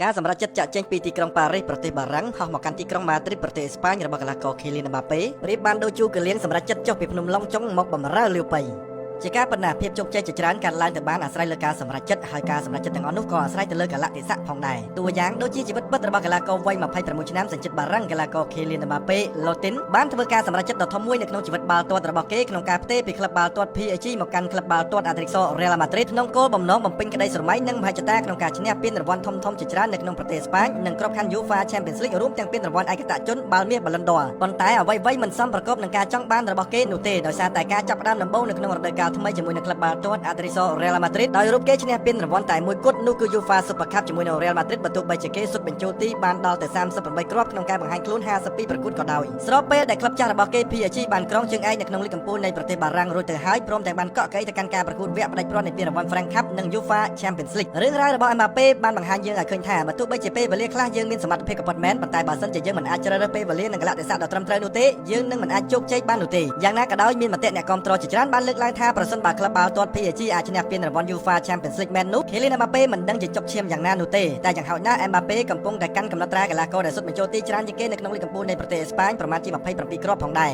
ការសម្រេចចិត្តចាក់ចេញពីទីក្រុងប៉ារីសប្រទេសបារាំងហោះមកកាន់ទីក្រុងម៉ាឌ្រីតប្រទេសអេស្ប៉ាញរបស់កីឡាករ Kylian Mbappé ប្រៀបបានដូចជូកលៀងសម្រេចចិត្តចុះពីភ្នំឡុងចុងមកបម្រើលាវប៉ៃជាការប៉ុណ្ណាភាពជោគជ័យជាច្រើនកើតឡើងទៅបានអាស្រ័យលើការសម្រេចចិត្តហើយការសម្រេចចិត្តទាំងអស់នោះក៏អាស្រ័យទៅលើកលៈទេសៈផងដែរតួយ៉ាងដូចជាជីវិតពិតរបស់កីឡាករវ័យ26ឆ្នាំសញ្ជាតិបារាំងកីឡាករ Kylian Mbappé Lotin បានធ្វើការសម្រេចចិត្តដ៏ធំមួយនៅក្នុងជីវិតបាល់ទាត់របស់គេក្នុងការផ្ទេរពីក្លឹបបាល់ទាត់ PSG មកកាន់ក្លឹបបាល់ទាត់ Atletico Real Madrid ក្នុងគោលបំណងបំពេញក្តីស្រមៃនិងមហិច្ឆតាក្នុងការឈ្នះពានរង្វាន់ធំៗជាច្រើននៅក្នុងប្រទេសអេស្ប៉ាញនិងក្របខ័ណ្ឌ UEFA Champions League រួមទាំងពានរង្វាន់ឯកតេជនបាល់មាស Ballon d'Or ប៉ុន្តែអ្វីៗមិនសមប្រកបនឹងការចង់បានរបស់គេនោះទេដោយសារតែការចាប់ផ្ដើមដំបូងនៅក្នុងរដូវកាលថ្មីជាមួយនឹងក្លឹបបាល់ទាត់ Atletico Real Madrid ដោយរូបគេឈ្នះពានរង្វាន់តែមួយគត់នោះគឺ UEFA Super Cup ជាមួយនឹង Real Madrid បើទោះបីជាគេសុទ្ធបញ្ចូលទីបានដល់ទៅ38គ្រាប់ក្នុងការបង្ហាញខ្លួន52ប្រកួតក៏ដោយស្របពេលដែលក្លឹបចាស់របស់គេ PSG បានក្រងជើងឯកនៅក្នុងលីកកំពូលនៃប្រទេសបារាំងរួចទៅហើយព្រមទាំងបានកក់កេរទៅកាន់ការប្រកួតវគ្គផ្ដាច់ព្រាត់នៃពានរង្វាន់ Frank Cup និង UEFA Champions League រឿងរ៉ាវរបស់ Mbappé បានបង្ហាញយើងឲ្យឃើញថាបើទោះបីជាពេលវេលាខ្លះយើងមានសមត្ថភាពក៏ពិតមែនប៉ុន្តែបើសិនជាយើងមិនអាចជ្រើសរើសពេលវេលានិងកលៈទេសៈដ៏ត្រឹមត្រូវនោះទេយើងនឹងមិនអាចជោគជ័យបាននោះទេយ៉ាងណាក៏ដោយមានមតិអ្នកគាំទ្រជាច្រើនបានលើកឡើងថាប្រសិនបើក្លឹបបាល់ទាត់ PSG អាចឈ្នះពានរង្វាន់ UEFA Champions League មែននោះ Kylian Mbappé មិនដឹងជាចុកឈាមយ៉ាងណានោះទេតែយ៉ាងហោចណាស់ Mbappé កំពុងតែកាន់កំណត់ត្រាកីឡាករដែលសុទ្ធបញ្ចូលទីច្រើនជាងគេនៅក្នុងលីកកំពូលនៃប្រទេសអេស្ប៉ាញប្រមាណជា27គ្រាប់ផងដែរ